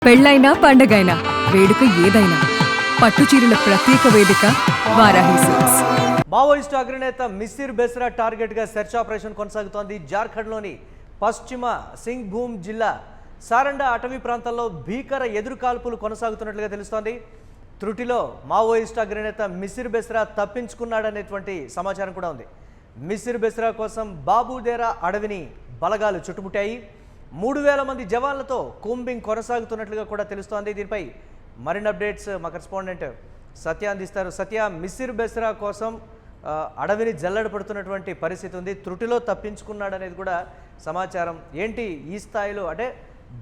పెళ్ళైనా పండగైనా వేడుక ఏదైనా పట్టుచీరల ప్రత్యేక వేదిక వారాహి సిల్క్స్. మావోయిస్టు అగ్రనేత మిసిర్ బెస్రా టార్గెట్గా సెర్చ్ ఆపరేషన్ కొనసాగుతోంది. జార్ఖండ్లోని పశ్చిమ సింగ్భూమ్ జిల్లా సారండా అటవీ ప్రాంతాల్లో భీకర ఎదురుకాల్పులు కొనసాగుతున్నట్లుగా తెలుస్తోంది. త్రుటిలో మావోయిస్టు అగ్రనేత మిసిర్ బెస్రా తప్పించుకున్నాడనేటువంటి సమాచారం కూడా ఉంది. మిసిర్ బెస్రా కోసం బాబుదేరా అడవిని బలగాలు చుట్టుముట్టాయి. 3000 మంది జవాన్లతో కూంబింగ్ కొనసాగుతున్నట్లుగా కూడా తెలుస్తోంది. దీనిపై మరిన్ని అప్డేట్స్ మా కరెస్పాండెంట్ సత్య అందిస్తారు. సత్య, మిసిర్ బెస్రా కోసం అడవిని జల్లెడపడుతున్నటువంటి పరిస్థితి ఉంది. త్రుటిలో తప్పించుకున్నాడనేది కూడా సమాచారం. ఏంటి ఈ స్థాయిలో అంటే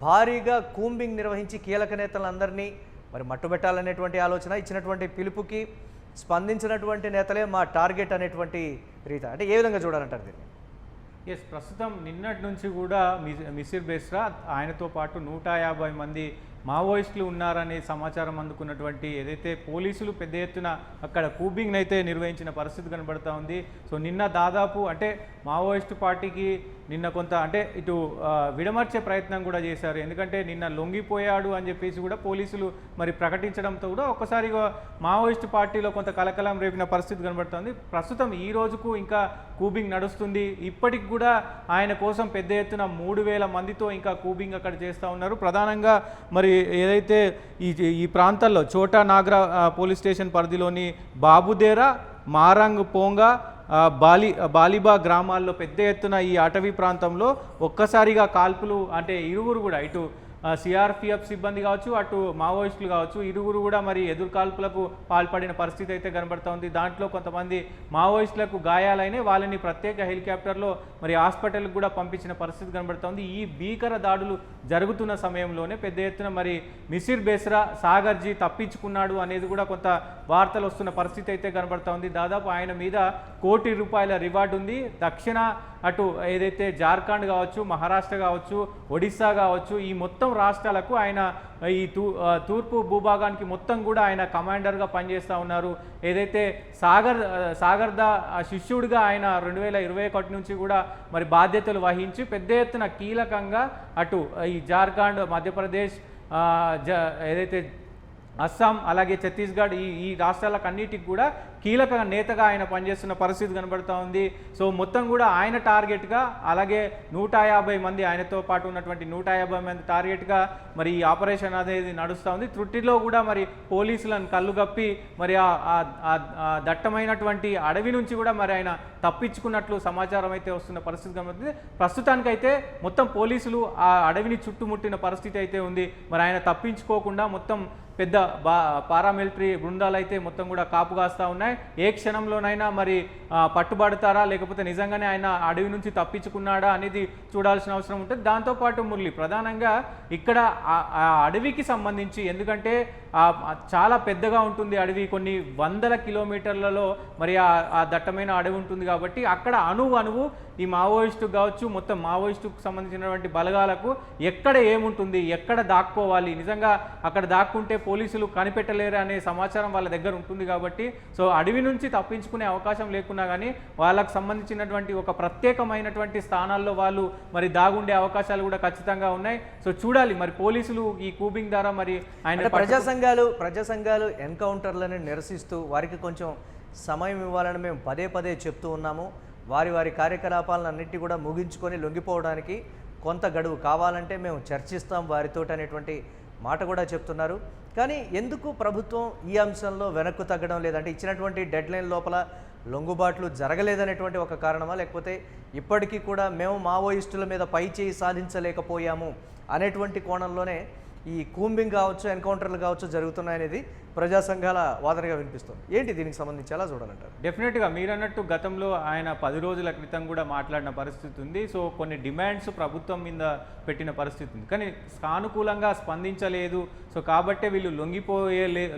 భారీగా కూంబింగ్ నిర్వహించి కీలక నేతలందరినీ మరి మట్టుబెట్టాలనేటువంటి ఆలోచన, ఇచ్చినటువంటి పిలుపుకి స్పందించినటువంటి నేతలే మా టార్గెట్ అనేటువంటి రీత, అంటే ఏ విధంగా చూడాలంటారు దీన్ని? ప్రస్తుతం నిన్నటి నుంచి కూడా మిసిర్ బెస్రా ఆయనతో పాటు 150 మంది మావోయిస్టులు ఉన్నారనే సమాచారం అందుకున్నటువంటి ఏదైతే పోలీసులు పెద్ద ఎత్తున అక్కడ కూంబింగ్ అయితే నిర్వహించిన పరిస్థితి కనబడుతూ ఉంది. సో నిన్న దాదాపు అంటే మావోయిస్టు పార్టీకి నిన్న కొంత అంటే ఇటు విడమర్చే ప్రయత్నం కూడా చేశారు. ఎందుకంటే నిన్న లొంగిపోయాడు అని చెప్పేసి కూడా పోలీసులు మరి ప్రకటించడంతో కూడా ఒక్కసారిగా మావోయిస్టు పార్టీలో కొంత కలకలం రేపిన పరిస్థితి కనబడుతుంది. ప్రస్తుతం ఈ రోజుకు ఇంకా కూంబింగ్ నడుస్తుంది. ఇప్పటికి కూడా ఆయన కోసం పెద్ద ఎత్తున 3000 మందితో ఇంకా కూంబింగ్ అక్కడ చేస్తూ ఉన్నారు. ప్రధానంగా మరి ఏదైతే ఈ ప్రాంతాల్లో చోటా నాగ్రా పోలీస్ స్టేషన్ పరిధిలోని బాబుదేరా, మారంగ్ పోంగా, బాలిబా గ్రామాల్లో పెద్ద ఎత్తున ఈ అటవీ ప్రాంతంలో ఒక్కసారిగా కాల్పులు అంటే ఇరువురు కూడా ఇటు సిఆర్పిఎఫ్ సిబ్బంది కావచ్చు, అటు మావోయిస్టులు కావచ్చు, ఇరువురు కూడా మరి ఎదురుకాల్పులకు పాల్పడిన పరిస్థితి అయితే కనబడుతూ ఉంది. దాంట్లో కొంతమంది మావోయిస్టులకు గాయాలైన వాళ్ళని ప్రత్యేక హెలికాప్టర్లో మరి హాస్పిటల్కి కూడా పంపించిన పరిస్థితి కనబడుతోంది. ఈ భీకర దాడులు జరుగుతున్న సమయంలోనే పెద్ద ఎత్తున మరి మిసిర్ బెస్రా సాగర్జీ తప్పించుకున్నాడు అనేది కూడా కొంత వార్తలు వస్తున్న పరిస్థితి అయితే కనబడుతూ ఉంది. దాదాపు ఆయన మీద ₹1 కోటి రివార్డు ఉంది. దక్షిణ అటు ఏదైతే జార్ఖండ్ కావచ్చు, మహారాష్ట్ర కావచ్చు, ఒడిస్సా కావచ్చు, ఈ మొత్తం రాష్ట్రాలకు ఆయన ఈ తూర్పు భూభాగానికి మొత్తం కూడా ఆయన కమాండర్గా పనిచేస్తూ ఉన్నారు. ఏదైతే సాగర్దా శిష్యుడిగా ఆయన 2021 నుంచి కూడా మరి బాధ్యతలు వహించి పెద్ద ఎత్తున కీలకంగా అటు ఈ జార్ఖండ్, మధ్యప్రదేశ్, ఏదైతే అస్సాం, అలాగే ఛత్తీస్గఢ్ ఈ రాష్ట్రాలకు అన్నిటికి కూడా కీలక నేతగా ఆయన పనిచేస్తున్న పరిస్థితి కనబడుతూ ఉంది. సో మొత్తం కూడా ఆయన టార్గెట్గా, అలాగే 150 మంది ఆయనతో పాటు ఉన్నటువంటి 150 మంది టార్గెట్గా మరి ఈ ఆపరేషన్ అనేది నడుస్తూ ఉంది. త్రుటిలో కూడా మరి పోలీసులను కళ్ళుగప్పి మరి ఆ దట్టమైనటువంటి అడవి నుంచి కూడా మరి ఆయన తప్పించుకున్నట్లు సమాచారం అయితే వస్తున్న పరిస్థితి కనబడుతుంది. ప్రస్తుతానికైతే మొత్తం పోలీసులు ఆ అడవిని చుట్టుముట్టిన పరిస్థితి అయితే ఉంది. మరి ఆయన తప్పించుకోకుండా మొత్తం పెద్ద పారామిలిటరీ బృందాలు అయితే మొత్తం కూడా కాపు కాస్తూ ఉన్నాయి. ఏ క్షణంలోనైనా మరి పట్టుబడతారా, లేకపోతే నిజంగానే ఆయన అడవి నుంచి తప్పించుకున్నాడా అనేది చూడాల్సిన అవసరం ఉంటుంది. దాంతోపాటు మురళి, ప్రధానంగా ఇక్కడ ఆ అడవికి సంబంధించి, ఎందుకంటే చాలా పెద్దగా ఉంటుంది అడవి, కొన్ని 100 కిలోమీటర్లలో మరి ఆ దట్టమైన అడవి ఉంటుంది. కాబట్టి అక్కడ అణువు ఈ మావోయిస్టు కావచ్చు, మొత్తం మావోయిస్టుకు సంబంధించినటువంటి బలగాలకు ఎక్కడ ఏముంటుంది, ఎక్కడ దాక్కోవాలి, నిజంగా అక్కడ దాక్కుంటే పోలీసులు కనిపెట్టలేరు అనే సమాచారం వాళ్ళ దగ్గర ఉంటుంది. కాబట్టి సో అడవి నుంచి తప్పించుకునే అవకాశం లేకున్నా కానీ వాళ్ళకు సంబంధించినటువంటి ఒక ప్రత్యేకమైనటువంటి స్థానాల్లో వాళ్ళు మరి దాగుండే అవకాశాలు కూడా ఖచ్చితంగా ఉన్నాయి. సో చూడాలి మరి పోలీసులు ఈ కూంబింగ్ ద్వారా మరి ఆయన ప్రజా సంఘాలు ఎన్కౌంటర్లను నిరసిస్తూ వారికి కొంచెం సమయం ఇవ్వాలని మేము పదే చెప్తూ ఉన్నాము. వారి కార్యకలాపాలన్నింటి కూడా ముగించుకొని లొంగిపోవడానికి కొంత గడువు కావాలంటే మేము చర్చిస్తాం వారితో అనేటువంటి మాట కూడా చెప్తున్నారు. కానీ ఎందుకు ప్రభుత్వం ఈ అంశంలో వెనక్కు తగ్గడం లేదంటే ఇచ్చినటువంటి డెడ్లైన్ లోపల లొంగుబాట్లు జరగలేదనేటువంటి ఒక కారణమా, లేకపోతే ఇప్పటికీ కూడా మేము మావోయిస్టుల మీద పై చేయి సాధించలేకపోయాము అనేటువంటి కోణంలోనే ఈ కూంబింగ్ కావచ్చు, ఎన్కౌంటర్లు కావచ్చు జరుగుతున్నాయనేది ప్రజా సంఘాల వాదనగా వినిపిస్తుంది. ఏంటి దీనికి సంబంధించి ఎలా చూడాలంటారు? డెఫినెట్గా మీరు అన్నట్టు గతంలో ఆయన 10 రోజుల క్రితం కూడా మాట్లాడిన పరిస్థితి ఉంది. సో కొన్ని డిమాండ్స్ ప్రభుత్వం మీద పెట్టిన పరిస్థితి ఉంది. కానీ సానుకూలంగా స్పందించలేదు, సో కాబట్టే వీళ్ళు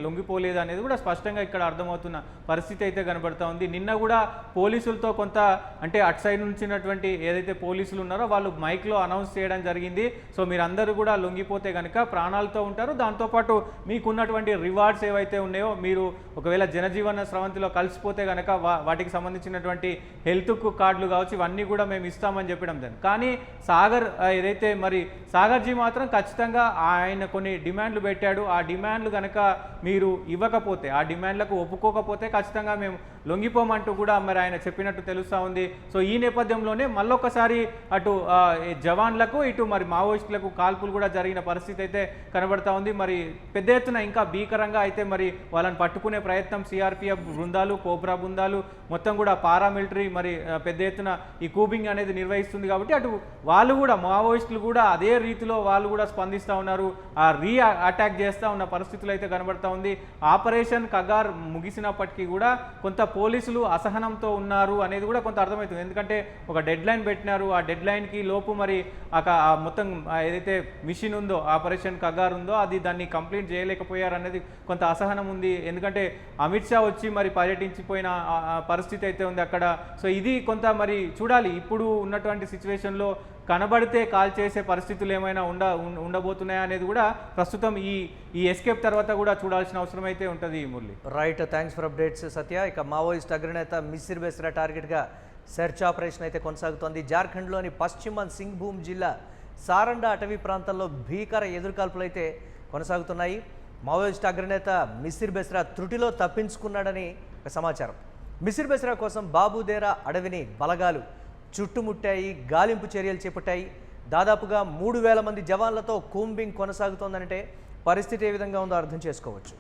లొంగిపోలేదు అనేది కూడా స్పష్టంగా ఇక్కడ అర్థమవుతున్న పరిస్థితి అయితే కనబడతా ఉంది. నిన్న కూడా పోలీసులతో కొంత అంటే అటు సైడ్ నుంచినటువంటి ఏదైతే పోలీసులు ఉన్నారో వాళ్ళు మైక్లో అనౌన్స్ చేయడం జరిగింది. సో మీరందరూ కూడా లొంగిపోతే కనుక ప్రాణాలతో ఉంటారు, దాంతోపాటు మీకున్నటువంటి రివార్డ్స్ ఏవైతే ఉన్నాయో మీరు ఒకవేళ జనజీవన స్రవంతిలో కలిసిపోతే కనుక వాటికి సంబంధించినటువంటి హెల్త్ కార్డులు కావచ్చు ఇవన్నీ కూడా మేము ఇస్తామని చెప్పడం దాన్ని. కానీ సాగర్ ఏదైతే మరి సాగర్జీ మాత్రం ఖచ్చితంగా ఆయన కొన్ని డిమాండ్లు పెట్టాడు. ఆ డిమాండ్లు కనుక మీరు ఇవ్వకపోతే, ఆ డిమాండ్లకు ఒప్పుకోకపోతే ఖచ్చితంగా మేము లొంగిపోమంటూ కూడా మరి ఆయన చెప్పినట్టు తెలుస్తూ ఉంది. సో ఈ నేపథ్యంలోనే మళ్ళొక్కసారి అటు జవాన్లకు ఇటు మరి మావోయిస్టులకు కాల్పులు కూడా జరిగిన పరిస్థితి అయితే కనబడతా ఉంది. మరి పెద్ద ఎత్తున ఇంకా భీకరంగా అయితే మరి వాళ్ళని పట్టుకునే ప్రయత్నం సిఆర్పిఎఫ్ బృందాలు, కోబ్రా బృందాలు మొత్తం కూడా పారామిలిటరీ మరి పెద్ద ఎత్తున ఈ కూబింగ్ అనేది నిర్వహిస్తుంది. కాబట్టి అటు వాళ్ళు కూడా మావోయిస్టులు కూడా అదే రీతిలో వాళ్ళు కూడా స్పందిస్తూ ఉన్నారు, ఆ అటాక్ చేస్తూ ఉన్న పరిస్థితులు అయితే కనబడతా ఉంది. ఆపరేషన్ కగార్ ముగిసినప్పటికీ కూడా కొంత పోలీసులు అసహనంతో ఉన్నారు అనేది కూడా కొంత అర్థమవుతుంది. ఎందుకంటే ఒక డెడ్ లైన్ పెట్టినారు, ఆ డెడ్ లైన్కి లోపు మరి మొత్తం ఏదైతే మిషన్ ఉందో ఆపరేషన్ కగార్ ఉందో అది దాన్ని కంప్లీట్ చేయలేకపోయారు అనేది కొంత అసహనం ఉంది. ఎందుకంటే అమిత్ షా వచ్చి మరి పర్యటించిపోయిన పరిస్థితి అయితే ఉంది అక్కడ. సో ఇది కొంత మరి చూడాలి, ఇప్పుడు ఉన్నటువంటి సిచ్యువేషన్లో కనబడితే కాల్ చేసే పరిస్థితులు ఏమైనా ఉండబోతున్నాయా అనేది కూడా ప్రస్తుతం ఈ ఎస్కేప్ తర్వాత కూడా చూడాల్సిన అవసరం అయితే ఉంటుంది. Murali right, thanks for updates Satya. ఇక మావోయిస్ట్ అగ్రనేత మిసిర్ బెస్రా టార్గెట్గా సెర్చ్ ఆపరేషన్ అయితే కొనసాగుతోంది. జార్ఖండ్లోని పశ్చిమ సింగ్భూమ్ జిల్లా సారండా అటవీ ప్రాంతంలో భీకర ఎదురుకాల్పులు అయితే కొనసాగుతున్నాయి. మావోయిస్ట్ అగ్రనేత మిసిర్ బెస్రా త్రుటిలో తప్పించుకున్నాడని సమాచారం. మిసిర్ బెస్రా కోసం బాబుదేరా అడవిని బలగాలు చుట్టుముట్టాయి, గాలింపు చర్యలు చేపట్టాయి. దాదాపుగా 3000 మంది జవాన్లతో కూంబింగ్ కొనసాగుతోందంటే పరిస్థితి ఏ విధంగా ఉందో అర్థం చేసుకోవచ్చు.